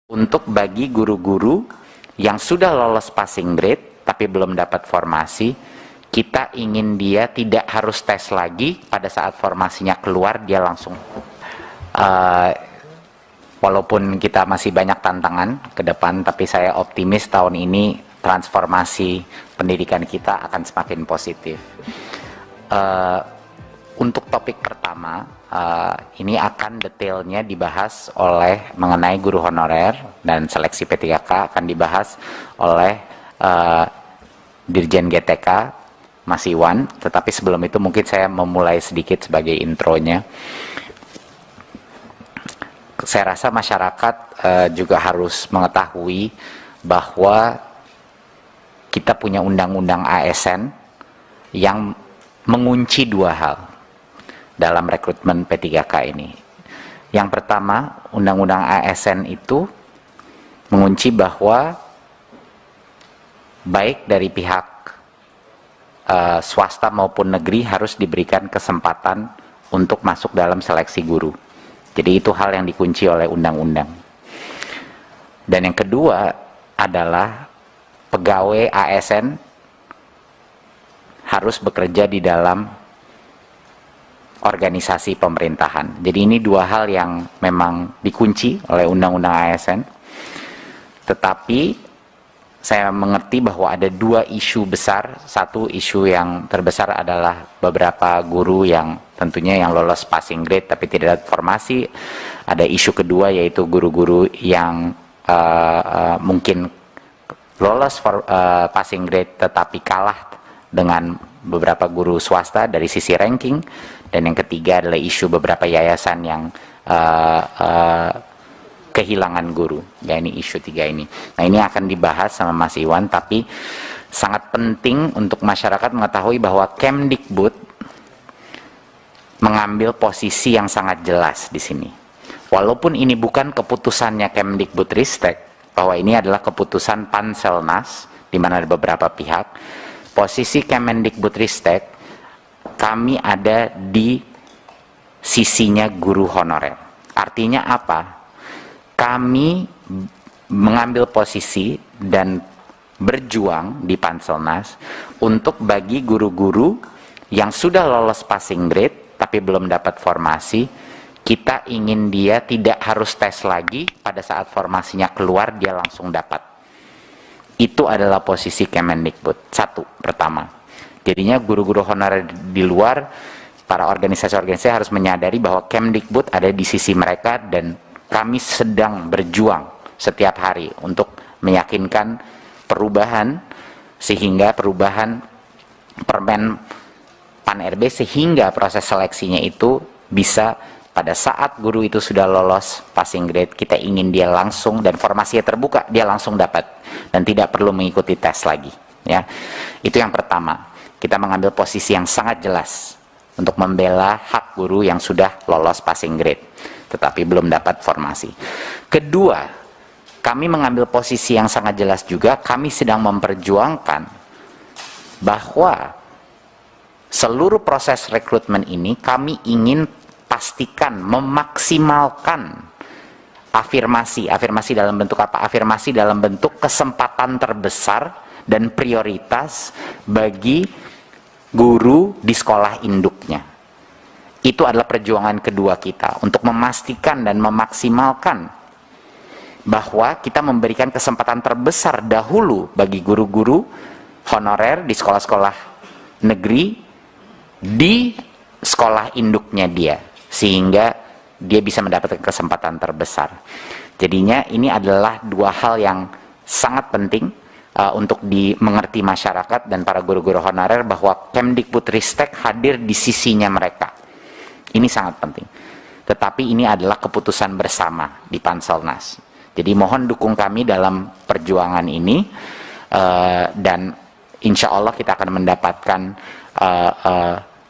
Untuk bagi guru-guru yang sudah lolos passing grade tapi belum dapat formasi, kita ingin dia tidak harus tes lagi. Pada saat formasinya keluar dia langsung walaupun kita masih banyak tantangan ke depan, tapi saya optimis tahun ini transformasi pendidikan kita akan semakin positif. Untuk topik pertama, ini akan detailnya dibahas oleh mengenai guru honorer dan seleksi P3K akan dibahas oleh Dirjen GTK Mas Iwan. Tetapi sebelum itu mungkin saya memulai sedikit sebagai intronya. Saya rasa masyarakat juga harus mengetahui bahwa kita punya undang-undang ASN yang mengunci dua hal dalam rekrutmen P3K ini. Yang pertama, undang-undang ASN itu mengunci bahwa baik dari pihak swasta maupun negeri harus diberikan kesempatan untuk masuk dalam seleksi guru. Jadi itu hal yang dikunci oleh undang-undang. Dan yang kedua adalah pegawai ASN harus bekerja di dalam organisasi pemerintahan. Jadi ini dua hal yang memang dikunci oleh Undang-Undang ASN. Tetapi saya mengerti bahwa ada dua isu besar. Satu isu yang terbesar adalah beberapa guru yang tentunya yang lolos passing grade tapi tidak ada formasi. Ada isu kedua yaitu guru-guru yang mungkin lolos passing grade tetapi kalah dengan beberapa guru swasta dari sisi ranking. Dan yang ketiga adalah isu beberapa yayasan yang kehilangan guru. Ya, ini isu tiga ini. Nah, ini akan dibahas sama Mas Iwan, tapi sangat penting untuk masyarakat mengetahui bahwa Kemdikbud mengambil posisi yang sangat jelas di sini. Walaupun ini bukan keputusannya Kemdikbudristek, bahwa ini adalah keputusan Panselnas, di mana ada beberapa pihak, posisi Kemendikbudristek kami ada di sisinya guru honorer. Artinya apa? Kami mengambil posisi dan berjuang di Panselnas untuk bagi guru-guru yang sudah lolos passing grade tapi belum dapat formasi, kita ingin dia tidak harus tes lagi. Pada saat formasinya keluar dia langsung dapat. Itu adalah posisi Kemendikbud. Satu, pertama. Jadinya guru-guru honorer di luar, para organisasi-organisasi harus menyadari bahwa Kemdikbud ada di sisi mereka dan kami sedang berjuang setiap hari untuk meyakinkan perubahan, sehingga perubahan Permen Pan-RB sehingga proses seleksinya itu bisa pada saat guru itu sudah lolos passing grade, kita ingin dia langsung dan formasinya terbuka, dia langsung dapat dan tidak perlu mengikuti tes lagi. Ya, itu yang pertama. Kita mengambil posisi yang sangat jelas untuk membela hak guru yang sudah lolos passing grade tetapi belum dapat formasi. Kedua, kami mengambil posisi yang sangat jelas juga, kami sedang memperjuangkan bahwa seluruh proses rekrutmen ini kami ingin pastikan memaksimalkan afirmasi dalam bentuk apa? Afirmasi dalam bentuk kesempatan terbesar dan prioritas bagi guru di sekolah induknya. Itu adalah perjuangan kedua kita untuk memastikan dan memaksimalkan bahwa kita memberikan kesempatan terbesar dahulu bagi guru-guru honorer di sekolah-sekolah negeri di sekolah induknya dia, sehingga dia bisa mendapatkan kesempatan terbesar. Jadinya ini adalah dua hal yang sangat penting untuk dimengerti masyarakat dan para guru-guru honorer bahwa Kemdikbudristek hadir di sisinya mereka. Ini sangat penting. Tetapi ini adalah keputusan bersama di Panselnas. Jadi mohon dukung kami dalam perjuangan ini dan insya Allah kita akan mendapatkan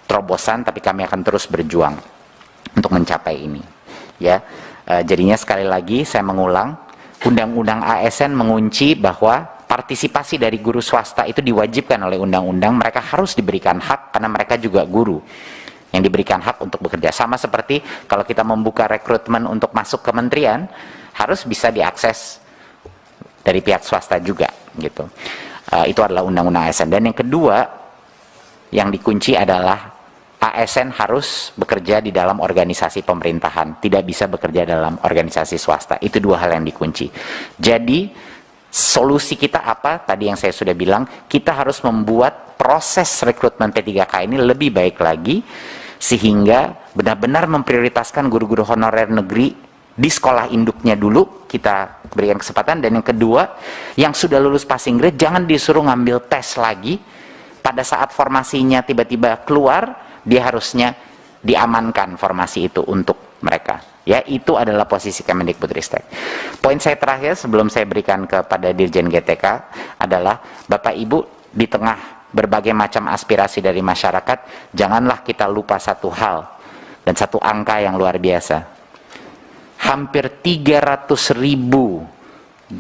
terobosan, tapi kami akan terus berjuang untuk mencapai ini. Ya, jadinya sekali lagi saya mengulang, Undang-Undang ASN mengunci bahwa partisipasi dari guru swasta itu diwajibkan oleh undang-undang. Mereka harus diberikan hak karena mereka juga guru yang diberikan hak untuk bekerja. Sama seperti kalau kita membuka rekrutmen untuk masuk kementerian, harus bisa diakses dari pihak swasta juga gitu. Itu adalah undang-undang ASN. Dan yang kedua yang dikunci adalah ASN harus bekerja di dalam organisasi pemerintahan, tidak bisa bekerja dalam organisasi swasta. Itu dua hal yang dikunci. Jadi solusi kita apa? Tadi yang saya sudah bilang, kita harus membuat proses rekrutmen P3K ini lebih baik lagi, sehingga benar-benar memprioritaskan guru-guru honorer negeri di sekolah induknya dulu, kita berikan kesempatan. Dan yang kedua, yang sudah lulus passing grade jangan disuruh ngambil tes lagi. Pada saat formasinya tiba-tiba keluar, dia harusnya diamankan formasi itu untuk mereka. Ya, itu adalah posisi Kemendikbudristek. Poin saya terakhir sebelum saya berikan kepada Dirjen GTK adalah, Bapak Ibu, di tengah berbagai macam aspirasi dari masyarakat, janganlah kita lupa satu hal dan satu angka yang luar biasa. Hampir 300.000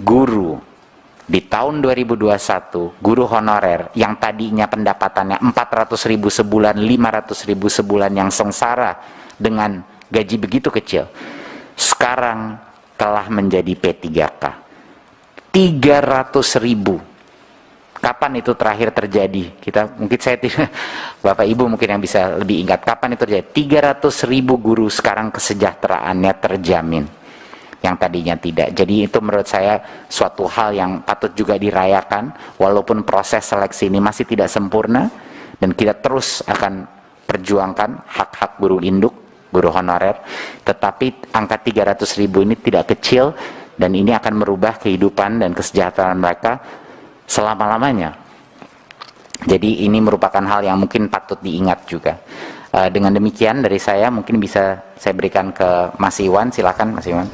guru di tahun 2021, guru honorer yang tadinya pendapatannya 400.000 sebulan, 500.000 sebulan, yang sengsara dengan gaji begitu kecil, sekarang telah menjadi P3K. 300.000. Kapan itu terakhir terjadi? Mungkin saya tidak, Bapak Ibu mungkin yang bisa lebih ingat, kapan itu terjadi? 300.000 guru sekarang kesejahteraannya terjamin, yang tadinya tidak. Jadi itu menurut saya suatu hal yang patut juga dirayakan, walaupun proses seleksi ini masih tidak sempurna, dan kita terus akan perjuangkan hak-hak guru induk, guru honorer, tetapi angka 300.000 ini tidak kecil, dan ini akan merubah kehidupan dan kesejahteraan mereka selama-lamanya. Jadi ini merupakan hal yang mungkin patut diingat juga. Dengan demikian dari saya, mungkin bisa saya berikan ke Mas Iwan. Silakan Mas Iwan.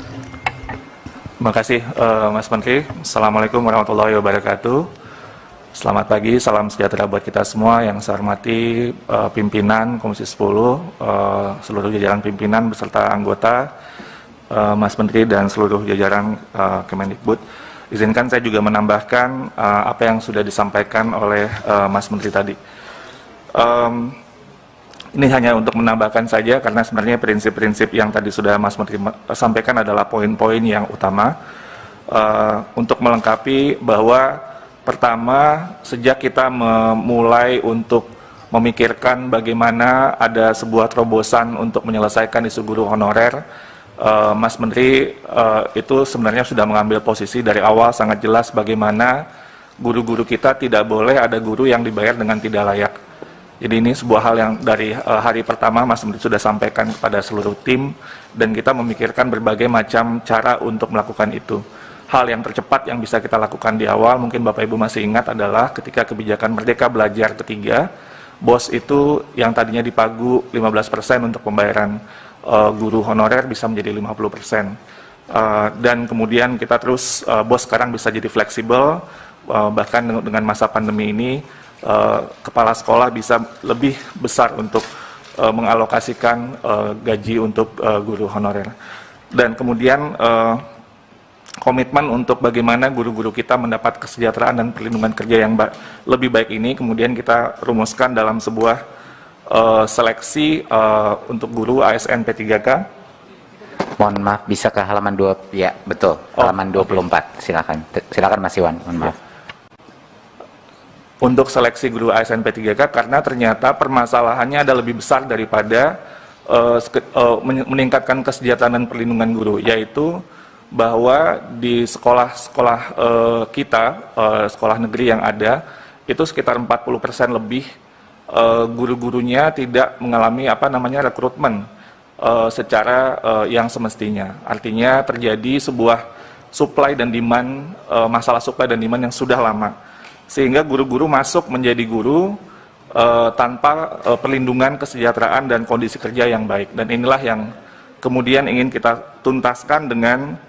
Terima kasih Mas Menteri. Assalamualaikum warahmatullahi wabarakatuh. Selamat pagi, salam sejahtera buat kita semua. Yang saya hormati pimpinan Komisi 10, seluruh jajaran pimpinan beserta anggota, Mas Menteri dan seluruh jajaran Kemendikbud. Izinkan saya juga menambahkan apa yang sudah disampaikan oleh Mas Menteri tadi. Ini hanya untuk menambahkan saja, karena sebenarnya prinsip-prinsip yang tadi sudah Mas Menteri sampaikan adalah poin-poin yang utama. Untuk melengkapi bahwa pertama, sejak kita memulai untuk memikirkan bagaimana ada sebuah terobosan untuk menyelesaikan isu guru honorer, Mas Menteri itu sebenarnya sudah mengambil posisi dari awal sangat jelas bagaimana guru-guru kita tidak boleh ada guru yang dibayar dengan tidak layak. Jadi ini sebuah hal yang dari hari pertama Mas Menteri sudah sampaikan kepada seluruh tim, dan kita memikirkan berbagai macam cara untuk melakukan itu. Hal yang tercepat yang bisa kita lakukan di awal, mungkin Bapak Ibu masih ingat, adalah ketika kebijakan Merdeka Belajar ketiga, BOS itu yang tadinya dipagu 15% untuk pembayaran guru honorer bisa menjadi 50%. Dan kemudian kita terus, BOS sekarang bisa jadi fleksibel, bahkan dengan masa pandemi ini, kepala sekolah bisa lebih besar untuk mengalokasikan gaji untuk guru honorer. Dan kemudian komitmen untuk bagaimana guru-guru kita mendapat kesejahteraan dan perlindungan kerja yang lebih baik ini kemudian kita rumuskan dalam sebuah seleksi untuk guru ASN P3K. Mohon maaf, bisa ke halaman 2, ya betul, halaman 24. Okay. Silakan Mas Iwan, mohon maaf. Untuk seleksi guru ASN P3K, karena ternyata permasalahannya ada lebih besar daripada meningkatkan kesejahteraan dan perlindungan guru, yaitu bahwa di sekolah-sekolah kita, sekolah negeri yang ada, itu sekitar 40% lebih guru-gurunya tidak mengalami rekrutmen secara yang semestinya. Artinya terjadi sebuah supply dan demand, masalah supply dan demand yang sudah lama, sehingga guru-guru masuk menjadi guru tanpa perlindungan kesejahteraan dan kondisi kerja yang baik. Dan inilah yang kemudian ingin kita tuntaskan dengan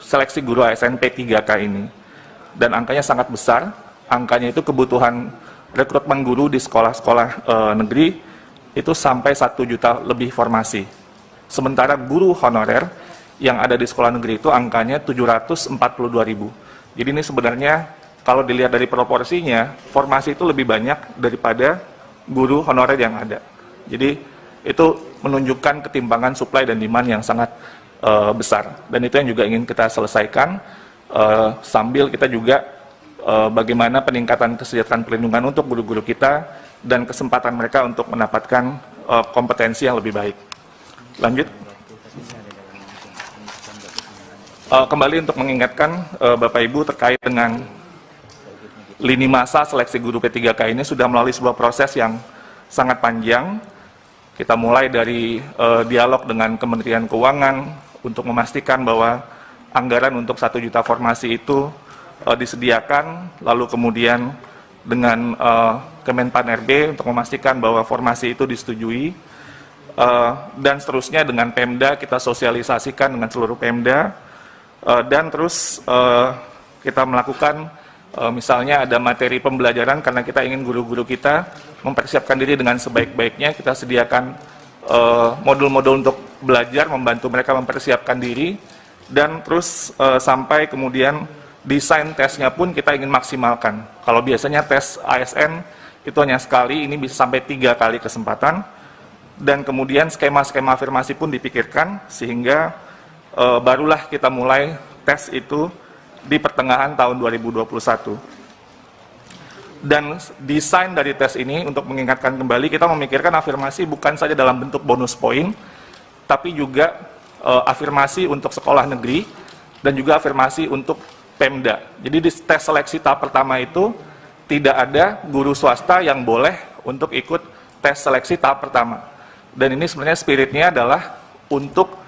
seleksi guru ASN P3K ini. Dan angkanya sangat besar, angkanya itu kebutuhan rekrutmen guru di sekolah-sekolah negeri itu sampai 1 juta lebih formasi. Sementara guru honorer yang ada di sekolah negeri itu angkanya 742.000. Jadi ini sebenarnya kalau dilihat dari proporsinya, formasi itu lebih banyak daripada guru honorer yang ada. Jadi itu menunjukkan ketimpangan supply dan demand yang sangat besar. Dan itu yang juga ingin kita selesaikan sambil kita juga bagaimana peningkatan kesejahteraan perlindungan untuk guru-guru kita dan kesempatan mereka untuk mendapatkan kompetensi yang lebih baik. Lanjut. Kembali untuk mengingatkan Bapak Ibu terkait dengan lini masa seleksi guru P3K ini sudah melalui sebuah proses yang sangat panjang. Kita mulai dari dialog dengan Kementerian Keuangan untuk memastikan bahwa anggaran untuk 1 juta formasi itu disediakan, lalu kemudian dengan Kemenpan RB untuk memastikan bahwa formasi itu disetujui, dan seterusnya dengan Pemda kita sosialisasikan dengan seluruh Pemda, dan terus kita melakukan misalnya ada materi pembelajaran karena kita ingin guru-guru kita mempersiapkan diri dengan sebaik-baiknya, kita sediakan modul-modul untuk belajar, membantu mereka mempersiapkan diri, dan terus sampai kemudian desain tesnya pun kita ingin maksimalkan. Kalau biasanya tes ASN itu hanya sekali, ini bisa sampai 3 kali kesempatan, dan kemudian skema-skema afirmasi pun dipikirkan, sehingga barulah kita mulai tes itu di pertengahan tahun 2021. Dan desain dari tes ini untuk mengingatkan kembali, kita memikirkan afirmasi bukan saja dalam bentuk bonus poin, tapi juga afirmasi untuk sekolah negeri, dan juga afirmasi untuk Pemda. Jadi di tes seleksi tahap pertama itu tidak ada guru swasta yang boleh untuk ikut tes seleksi tahap pertama. Dan ini sebenarnya spiritnya adalah untuk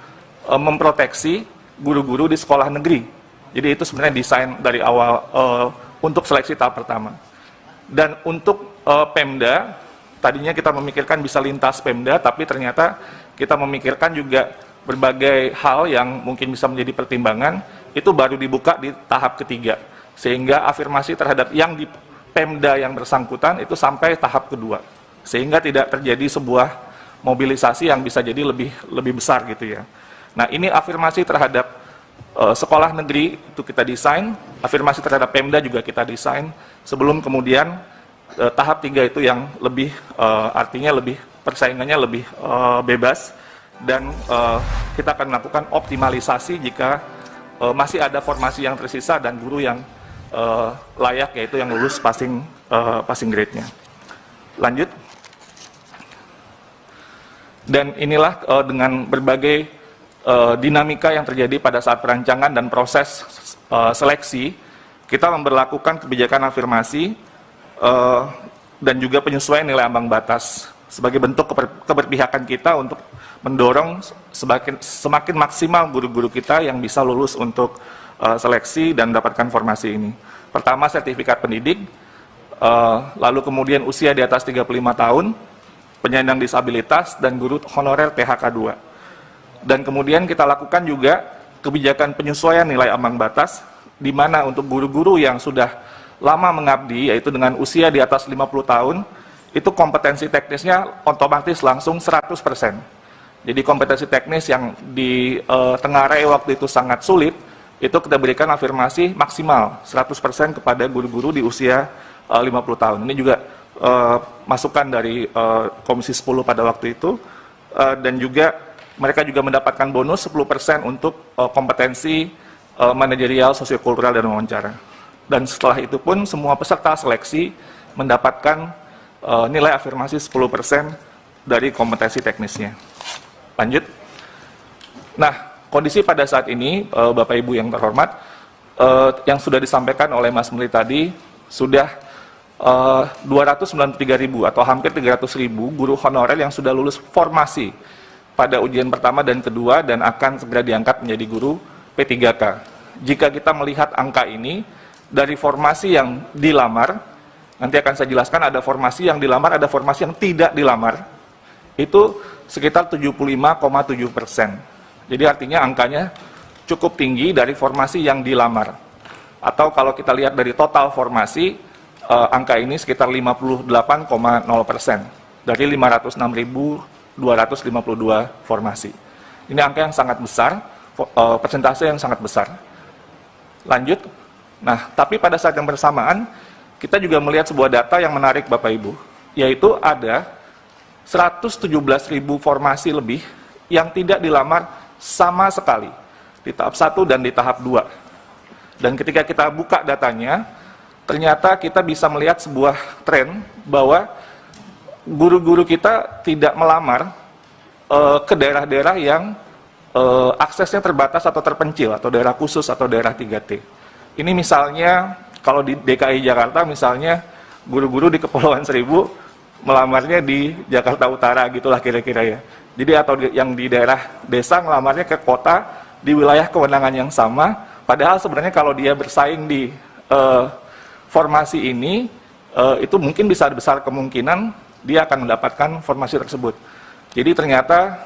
memproteksi guru-guru di sekolah negeri. Jadi itu sebenarnya desain dari awal untuk seleksi tahap pertama. Dan untuk Pemda, tadinya kita memikirkan bisa lintas Pemda, tapi ternyata kita memikirkan juga berbagai hal yang mungkin bisa menjadi pertimbangan, itu baru dibuka di tahap ketiga. Sehingga afirmasi terhadap yang di Pemda yang bersangkutan itu sampai tahap kedua. Sehingga tidak terjadi sebuah mobilisasi yang bisa jadi lebih besar gitu ya. Nah, ini afirmasi terhadap sekolah negeri itu kita desain, afirmasi terhadap Pemda juga kita desain, sebelum kemudian tahap 3 itu yang lebih artinya lebih persaingannya lebih bebas, dan kita akan melakukan optimalisasi jika masih ada formasi yang tersisa dan guru yang layak, yaitu yang lulus passing grade-nya. Lanjut. Dan inilah dengan berbagai dinamika yang terjadi pada saat perancangan dan proses seleksi, kita memberlakukan kebijakan afirmasi dan juga penyesuaian nilai ambang batas sebagai bentuk keberpihakan kita untuk mendorong semakin maksimal guru-guru kita yang bisa lulus untuk seleksi dan mendapatkan formasi ini. Pertama, sertifikat pendidik, lalu kemudian usia di atas 35 tahun, penyandang disabilitas, dan guru honorer PHK 2. Dan kemudian kita lakukan juga kebijakan penyesuaian nilai ambang batas, di mana untuk guru-guru yang sudah lama mengabdi, yaitu dengan usia di atas 50 tahun, itu kompetensi teknisnya otomatis langsung 100%. Jadi kompetensi teknis yang di Tenggarai waktu itu sangat sulit, itu kita berikan afirmasi maksimal 100% kepada guru-guru di usia 50 tahun. Ini juga masukan dari Komisi 10 pada waktu itu, dan juga mereka juga mendapatkan bonus 10% untuk kompetensi manajerial, sosiokultural, dan wawancara. Dan setelah itu pun semua peserta seleksi mendapatkan nilai afirmasi 10% dari kompetensi teknisnya. Lanjut. Nah, kondisi pada saat ini, Bapak Ibu yang terhormat, yang sudah disampaikan oleh Mas Menteri tadi, sudah 293.000 atau hampir 300.000 guru honorer yang sudah lulus formasi pada ujian pertama dan kedua, dan akan segera diangkat menjadi guru P3K. Jika kita melihat angka ini, dari formasi yang dilamar, nanti akan saya jelaskan, ada formasi yang dilamar, ada formasi yang tidak dilamar, itu sekitar 75,7%. Jadi artinya angkanya cukup tinggi dari formasi yang dilamar. Atau kalau kita lihat dari total formasi, angka ini sekitar 58,0% dari 506.252 formasi. Ini angka yang sangat besar, persentase yang sangat besar. Lanjut. Nah, tapi pada saat yang bersamaan, kita juga melihat sebuah data yang menarik Bapak Ibu, yaitu ada 117.000 formasi lebih yang tidak dilamar sama sekali di tahap 1 dan di tahap 2. Dan ketika kita buka datanya, ternyata kita bisa melihat sebuah tren bahwa guru-guru kita tidak melamar ke daerah-daerah yang aksesnya terbatas atau terpencil, atau daerah khusus atau daerah 3T. Ini misalnya kalau di DKI Jakarta misalnya guru-guru di Kepulauan Seribu melamarnya di Jakarta Utara gitulah kira-kira ya. Jadi atau yang di daerah desa ngelamarnya ke kota di wilayah kewenangan yang sama, padahal sebenarnya kalau dia bersaing di formasi ini itu mungkin besar kemungkinan dia akan mendapatkan formasi tersebut. Jadi ternyata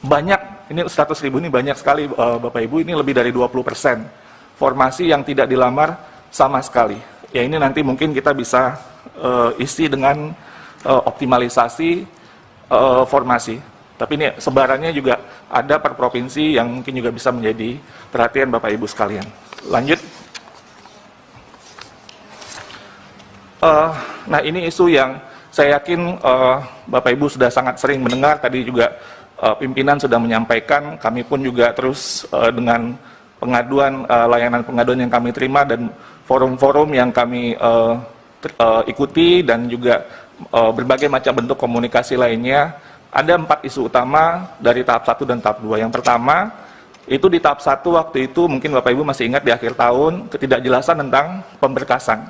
banyak, ini 100.000 ini banyak sekali Bapak Ibu, ini lebih dari 20% formasi yang tidak dilamar sama sekali. Ya ini nanti mungkin kita bisa isi dengan optimalisasi formasi. Tapi ini sebarannya juga ada per provinsi yang mungkin juga bisa menjadi perhatian Bapak Ibu sekalian. Lanjut. Nah ini isu yang saya yakin Bapak Ibu sudah sangat sering mendengar, tadi juga pimpinan sudah menyampaikan, kami pun juga terus dengan pengaduan, layanan pengaduan yang kami terima dan forum-forum yang kami ikuti dan juga berbagai macam bentuk komunikasi lainnya, ada 4 isu utama dari tahap 1 dan tahap 2. Yang pertama, itu di tahap 1 waktu itu mungkin Bapak Ibu masih ingat di akhir tahun, ketidakjelasan tentang pemberkasan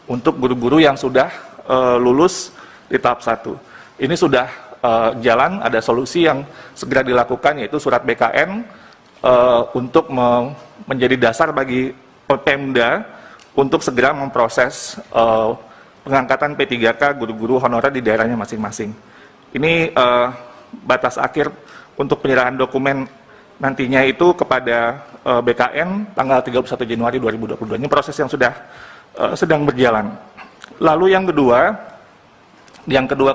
untuk guru-guru yang sudah lulus di tahap 1. Ini sudah jalan, ada solusi yang segera dilakukan yaitu surat BKN untuk menjadi dasar bagi Pemda untuk segera memproses pengangkatan P3K guru-guru honorer di daerahnya masing-masing. Ini batas akhir untuk penyerahan dokumen nantinya itu kepada BKN tanggal 31 Januari 2022. Ini proses yang sudah sedang berjalan. Lalu yang kedua,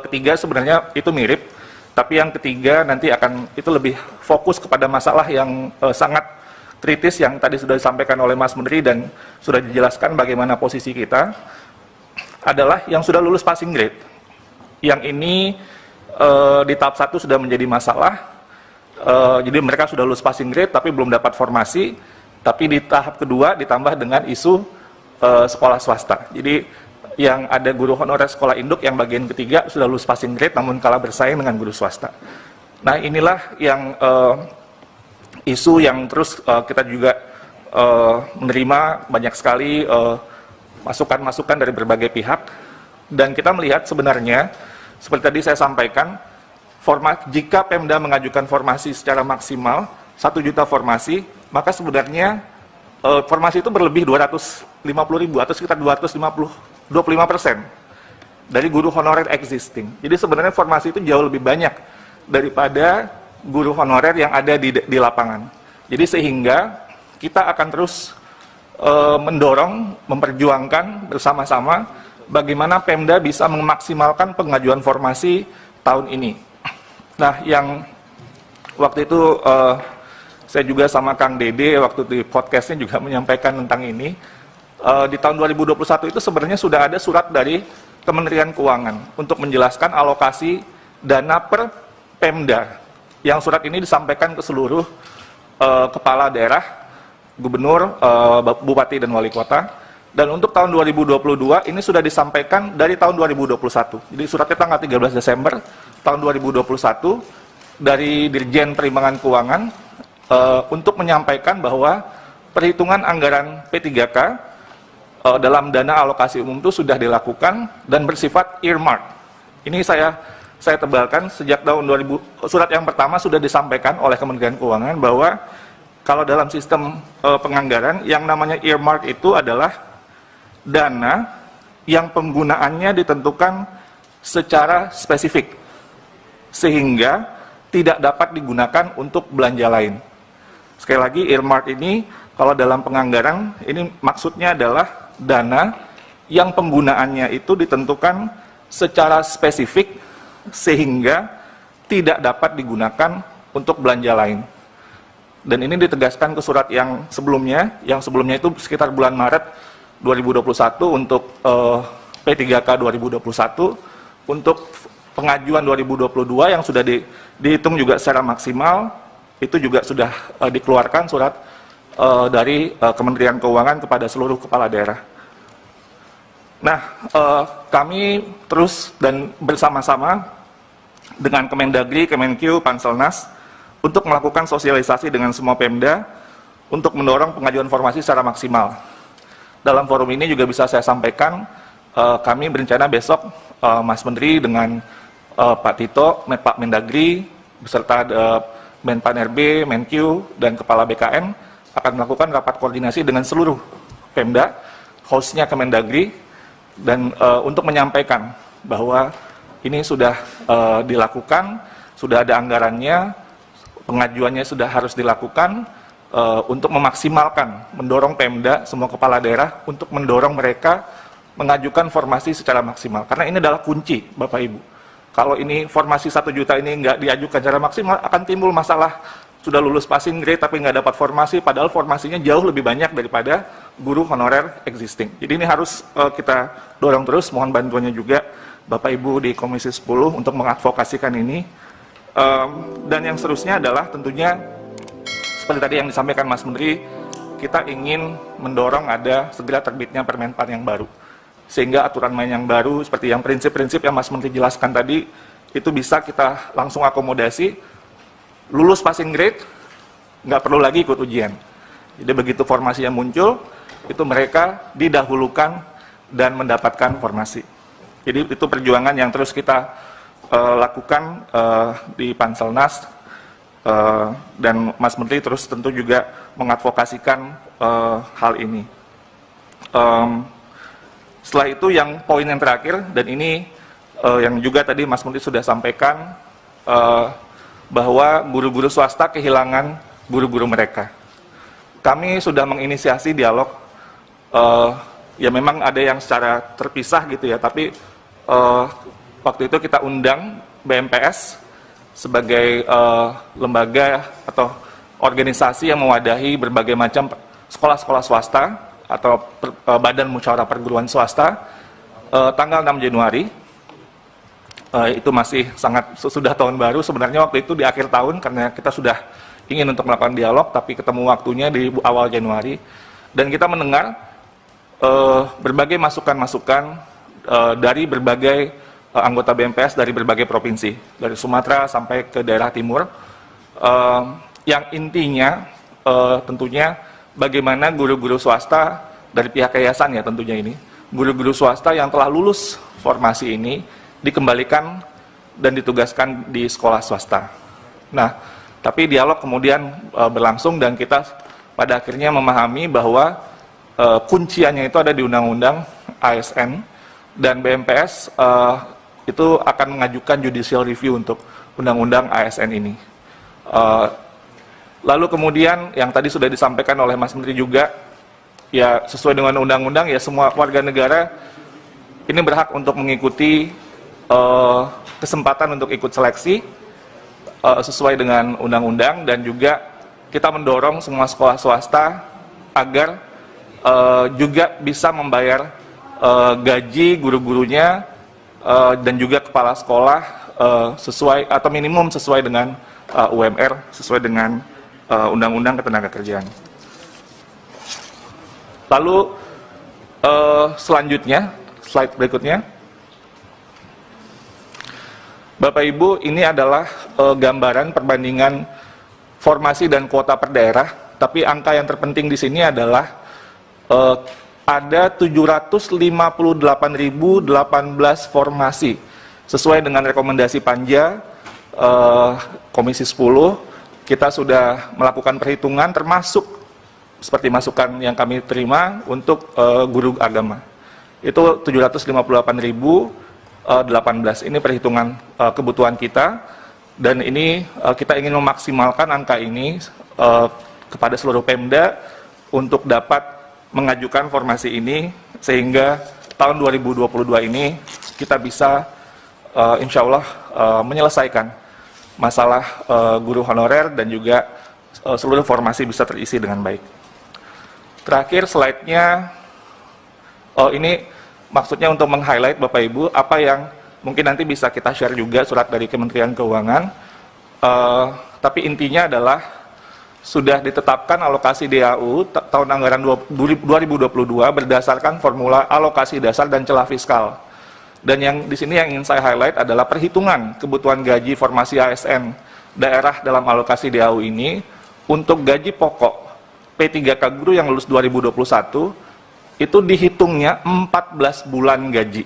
ketiga sebenarnya itu mirip, tapi yang ketiga nanti akan itu lebih fokus kepada masalah yang sangat kritis yang tadi sudah disampaikan oleh Mas Menteri dan sudah dijelaskan bagaimana posisi kita, adalah yang sudah lulus passing grade. Yang ini di tahap 1 sudah menjadi masalah, jadi mereka sudah lulus passing grade tapi belum dapat formasi, tapi di tahap kedua ditambah dengan isu sekolah swasta. Jadi yang ada guru honorer sekolah induk yang bagian ketiga sudah lulus passing grade namun kalah bersaing dengan guru swasta. Nah inilah yang isu yang terus kita juga menerima banyak sekali masukan-masukan dari berbagai pihak, dan kita melihat sebenarnya seperti tadi saya sampaikan, jika Pemda mengajukan formasi secara maksimal 1 juta formasi, maka sebenarnya formasi itu berlebih 250.000 atau sekitar 25% dari guru honorer existing. Jadi sebenarnya formasi itu jauh lebih banyak daripada guru honorer yang ada di lapangan. Jadi sehingga kita akan terus mendorong, memperjuangkan bersama-sama bagaimana Pemda bisa memaksimalkan pengajuan formasi tahun ini. Nah, yang waktu itu saya juga sama Kang Dede waktu di podcastnya juga menyampaikan tentang ini. Di tahun 2021 itu sebenarnya sudah ada surat dari Kementerian Keuangan untuk menjelaskan alokasi dana per Pemda. Yang surat ini disampaikan ke seluruh kepala daerah, gubernur, bupati dan wali kota. Dan untuk tahun 2022 ini sudah disampaikan dari tahun 2021. Jadi suratnya tanggal 13 Desember tahun 2021 dari Dirjen Perimbangan Keuangan untuk menyampaikan bahwa perhitungan anggaran P3K dalam dana alokasi umum itu sudah dilakukan dan bersifat earmark. Ini saya tebalkan sejak tahun 2000, surat yang pertama sudah disampaikan oleh Kementerian Keuangan bahwa kalau dalam sistem penganggaran yang namanya earmark itu adalah dana yang penggunaannya ditentukan secara spesifik sehingga tidak dapat digunakan untuk belanja lain. Sekali lagi, earmark ini kalau dalam penganggaran ini maksudnya adalah dana yang penggunaannya itu ditentukan secara spesifik sehingga tidak dapat digunakan untuk belanja lain. Dan ini ditegaskan ke surat yang sebelumnya itu sekitar bulan Maret 2021 untuk P3K 2021, untuk pengajuan 2022 yang sudah dihitung juga secara maksimal itu juga sudah dikeluarkan surat dari Kementerian Keuangan kepada seluruh kepala daerah. Nah, kami terus dan bersama-sama dengan Kemendagri, Kemenkyu, Panselnas untuk melakukan sosialisasi dengan semua Pemda untuk mendorong pengajuan formasi secara maksimal. Dalam forum ini juga bisa saya sampaikan, kami berencana besok Mas Menteri dengan Pak Tito, Pak Mendagri, beserta Menpan RB, Menkyu, dan Kepala BKN akan melakukan rapat koordinasi dengan seluruh Pemda, hostnya Kemendagri, dan untuk menyampaikan bahwa ini sudah dilakukan, sudah ada anggarannya, pengajuannya sudah harus dilakukan untuk memaksimalkan, mendorong Pemda, semua kepala daerah untuk mendorong mereka mengajukan formasi secara maksimal. Karena ini adalah kunci, Bapak Ibu. Kalau ini formasi 1 juta ini nggak diajukan secara maksimal, akan timbul masalah sudah lulus passing grade tapi nggak dapat formasi, padahal formasinya jauh lebih banyak daripada guru honorer existing. Jadi ini harus kita dorong terus, mohon bantuannya juga Bapak Ibu di Komisi 10 untuk mengadvokasikan ini. Dan yang seterusnya adalah tentunya seperti tadi yang disampaikan Mas Menteri, kita ingin mendorong ada segera terbitnya Permenpan yang baru. Sehingga aturan main yang baru, seperti yang prinsip-prinsip yang Mas Menteri jelaskan tadi, itu bisa kita langsung akomodasi, lulus passing grade, nggak perlu lagi ikut ujian. Jadi begitu formasinya muncul, itu mereka didahulukan dan mendapatkan formasi. Jadi itu perjuangan yang terus kita lakukan di Panselnas, dan Mas Menteri terus tentu juga mengadvokasikan hal ini. Setelah itu yang poin yang terakhir, dan ini yang juga tadi Mas Menteri sudah sampaikan, bahwa guru-guru swasta kehilangan guru-guru mereka. Kami sudah menginisiasi dialog, ya memang ada yang secara terpisah gitu ya, tapi waktu itu kita undang BMPS sebagai lembaga atau organisasi yang mewadahi berbagai macam sekolah-sekolah swasta atau badan musyawarah perguruan swasta, tanggal 6 Januari. Itu masih sangat sudah tahun baru, sebenarnya waktu itu di akhir tahun karena kita sudah ingin untuk melakukan dialog, tapi ketemu waktunya di awal Januari, dan kita mendengar berbagai masukan-masukan dari berbagai anggota BMPS dari berbagai provinsi, dari Sumatera sampai ke daerah timur, yang intinya tentunya bagaimana guru-guru swasta dari pihak yayasan ya tentunya ini, guru-guru swasta yang telah lulus formasi ini dikembalikan dan ditugaskan di sekolah swasta. Nah, tapi dialog kemudian berlangsung dan kita pada akhirnya memahami bahwa kunciannya itu ada di Undang-Undang ASN, dan BMPS itu akan mengajukan judicial review untuk Undang-Undang ASN ini. Lalu kemudian yang tadi sudah disampaikan oleh Mas Menteri juga, ya sesuai dengan undang-undang ya semua warga negara ini berhak untuk mengikuti kesempatan untuk ikut seleksi sesuai dengan undang-undang, dan juga kita mendorong semua sekolah swasta agar juga bisa membayar gaji guru-gurunya dan juga kepala sekolah sesuai atau minimum sesuai dengan UMR, sesuai dengan Undang-Undang Ketenagakerjaan. Lalu selanjutnya, slide berikutnya, Bapak Ibu, ini adalah gambaran perbandingan formasi dan kuota per daerah, tapi angka yang terpenting di sini adalah ada 758.018 formasi sesuai dengan rekomendasi Panja Komisi 10. Kita sudah melakukan perhitungan termasuk seperti masukan yang kami terima untuk guru agama. Itu 758.018. Ini perhitungan kebutuhan kita, dan ini kita ingin memaksimalkan angka ini kepada seluruh Pemda untuk dapat mengajukan formasi ini, sehingga tahun 2022 ini kita bisa insya Allah menyelesaikan masalah guru honorer dan juga seluruh formasi bisa terisi dengan baik. Terakhir slide-nya, ini maksudnya untuk meng-highlight Bapak Ibu apa yang mungkin nanti bisa kita share juga surat dari Kementerian Keuangan. tapi intinya adalah sudah ditetapkan alokasi DAU tahun anggaran 2022 berdasarkan formula alokasi dasar dan celah fiskal. Dan yang di sini yang ingin saya highlight adalah perhitungan kebutuhan gaji formasi ASN daerah dalam alokasi DAU ini untuk gaji pokok P3K guru yang lulus 2021 itu dihitungnya 14 bulan gaji.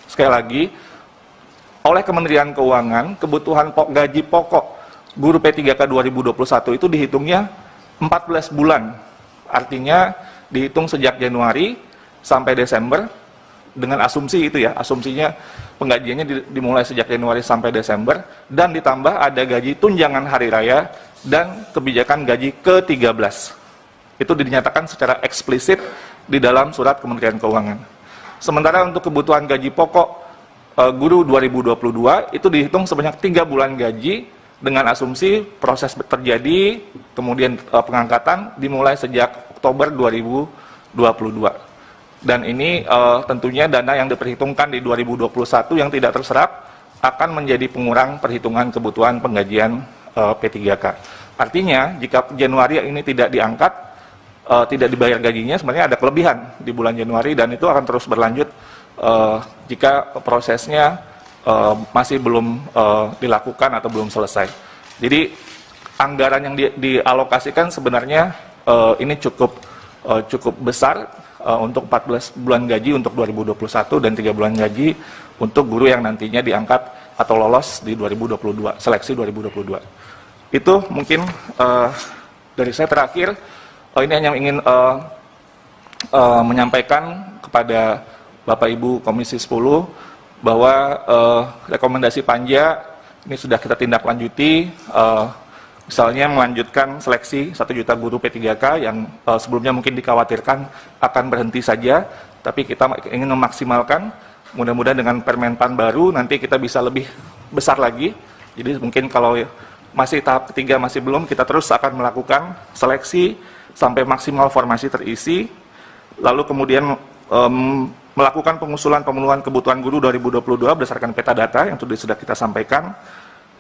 Sekali lagi, oleh Kementerian Keuangan, kebutuhan gaji pokok guru P3K 2021 itu dihitungnya 14 bulan. Artinya dihitung sejak Januari sampai Desember dengan asumsi itu ya, asumsinya penggajiannya dimulai sejak Januari sampai Desember dan ditambah ada gaji tunjangan hari raya dan kebijakan gaji ke-13. Itu dinyatakan secara eksplisit di dalam surat Kementerian Keuangan. Sementara untuk kebutuhan gaji pokok guru 2022 itu dihitung sebanyak 3 bulan gaji dengan asumsi proses terjadi, kemudian pengangkatan dimulai sejak Oktober 2022. Dan ini tentunya dana yang diperhitungkan di 2021 yang tidak terserap akan menjadi pengurang perhitungan kebutuhan penggajian P3K. Artinya jika Januari ini tidak diangkat, tidak dibayar gajinya, sebenarnya ada kelebihan di bulan Januari dan itu akan terus berlanjut jika prosesnya masih belum dilakukan atau belum selesai. Jadi anggaran yang dialokasikan sebenarnya ini cukup besar untuk 14 bulan gaji untuk 2021 dan 3 bulan gaji untuk guru yang nantinya diangkat atau lolos di 2022, seleksi 2022. Itu mungkin dari saya terakhir. Ini hanya ingin menyampaikan kepada Bapak Ibu Komisi 10 bahwa rekomendasi panja ini sudah kita tindak lanjuti, misalnya melanjutkan seleksi 1 juta guru P3K yang sebelumnya mungkin dikhawatirkan akan berhenti saja, tapi kita ingin memaksimalkan, mudah-mudahan dengan Permenpan baru nanti kita bisa lebih besar lagi. Jadi mungkin kalau masih tahap ketiga masih belum, kita terus akan melakukan seleksi sampai maksimal formasi terisi, lalu kemudian melakukan pengusulan pemenuhan kebutuhan guru 2022 berdasarkan peta data yang sudah kita sampaikan,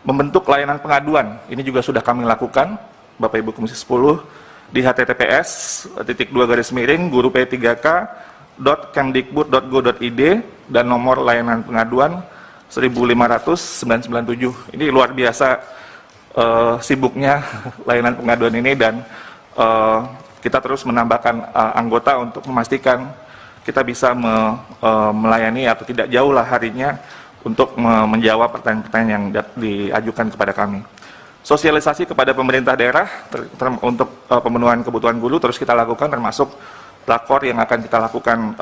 membentuk layanan pengaduan, ini juga sudah kami lakukan, Bapak Ibu Komisi 10, di https://guru p3k.kemdikbud.go.id dan nomor layanan pengaduan 15997. Ini luar biasa sibuknya layanan pengaduan ini dan kita terus menambahkan anggota untuk memastikan kita bisa melayani atau tidak jauh lah harinya untuk menjawab pertanyaan-pertanyaan yang diajukan kepada kami. Sosialisasi kepada pemerintah daerah untuk pemenuhan kebutuhan guru terus kita lakukan, termasuk rakor yang akan kita lakukan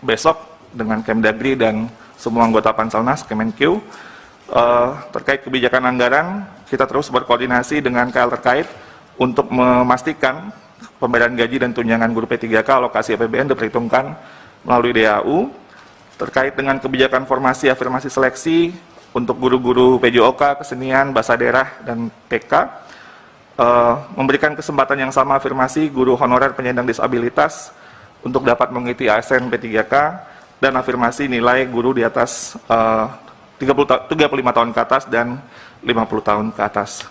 besok dengan Kemdagri dan semua anggota Panselnas, Kemenkeu. Terkait kebijakan anggaran, kita terus berkoordinasi dengan KL terkait untuk memastikan pembayaran gaji dan tunjangan guru P3K alokasi APBN diperhitungkan melalui DAU. Terkait dengan kebijakan formasi afirmasi seleksi untuk guru-guru PJOK, kesenian, bahasa daerah, dan TK, memberikan kesempatan yang sama afirmasi guru honorer penyandang disabilitas untuk dapat mengikuti ASN P3K, dan afirmasi nilai guru di atas 35 tahun ke atas dan 50 tahun ke atas.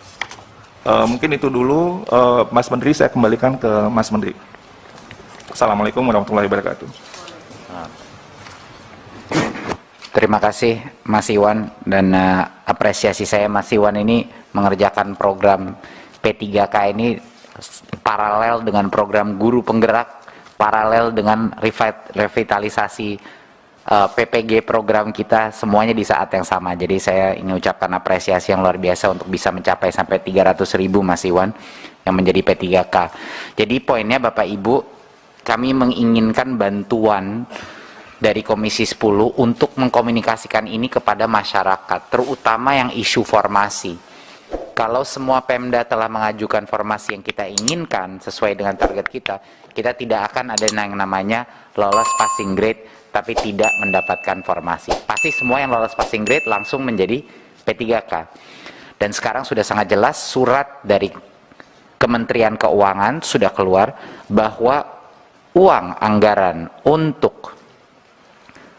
Mungkin itu dulu, Mas Menteri, saya kembalikan ke Mas Menteri. Assalamualaikum warahmatullahi wabarakatuh. Terima kasih Mas Iwan, dan apresiasi saya Mas Iwan ini mengerjakan program P3K ini paralel dengan program guru penggerak, paralel dengan revitalisasi PPG program kita, semuanya di saat yang sama. Jadi saya ingin ucapkan apresiasi yang luar biasa untuk bisa mencapai sampai 300.000 Mas Iwan yang menjadi P3K. Jadi poinnya Bapak Ibu, kami menginginkan bantuan dari Komisi 10 untuk mengkomunikasikan ini kepada masyarakat, terutama yang isu formasi. Kalau semua Pemda telah mengajukan formasi yang kita inginkan sesuai dengan target kita, kita tidak akan ada yang namanya lolos passing grade tapi tidak mendapatkan formasi. Pasti semua yang lolos passing grade langsung menjadi P3K. Dan sekarang sudah sangat jelas surat dari Kementerian Keuangan sudah keluar bahwa uang anggaran untuk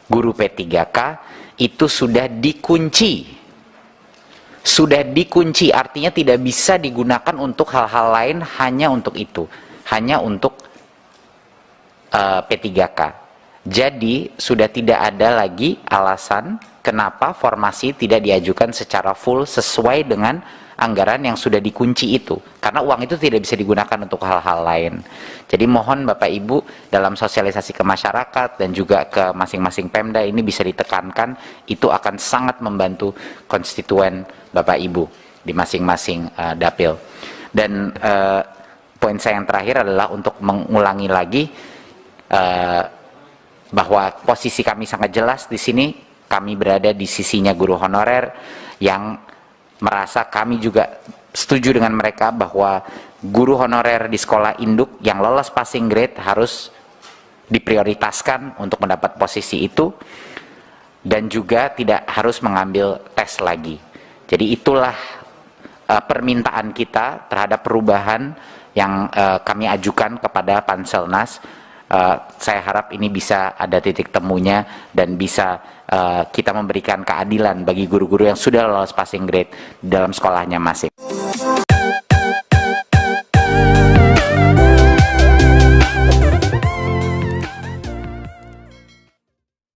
guru P3K itu sudah dikunci, sudah dikunci, artinya tidak bisa digunakan untuk hal-hal lain, hanya untuk itu, hanya untuk P3K. Jadi sudah tidak ada lagi alasan kenapa formasi tidak diajukan secara full sesuai dengan anggaran yang sudah dikunci itu, karena uang itu tidak bisa digunakan untuk hal-hal lain. Jadi mohon Bapak Ibu dalam sosialisasi ke masyarakat dan juga ke masing-masing Pemda ini bisa ditekankan, itu akan sangat membantu konstituen Bapak Ibu di masing-masing dapil. Dan poin saya yang terakhir adalah untuk mengulangi lagi bahwa posisi kami sangat jelas di sini. Kami berada di sisinya guru honorer yang merasa kami juga setuju dengan mereka bahwa guru honorer di sekolah induk yang lolos passing grade harus diprioritaskan untuk mendapat posisi itu, dan juga tidak harus mengambil tes lagi. Jadi itulah permintaan kita terhadap perubahan yang kami ajukan kepada Panselnas. Saya harap ini bisa ada titik temunya dan bisa kita memberikan keadilan bagi guru-guru yang sudah lolos passing grade dalam sekolahnya masing.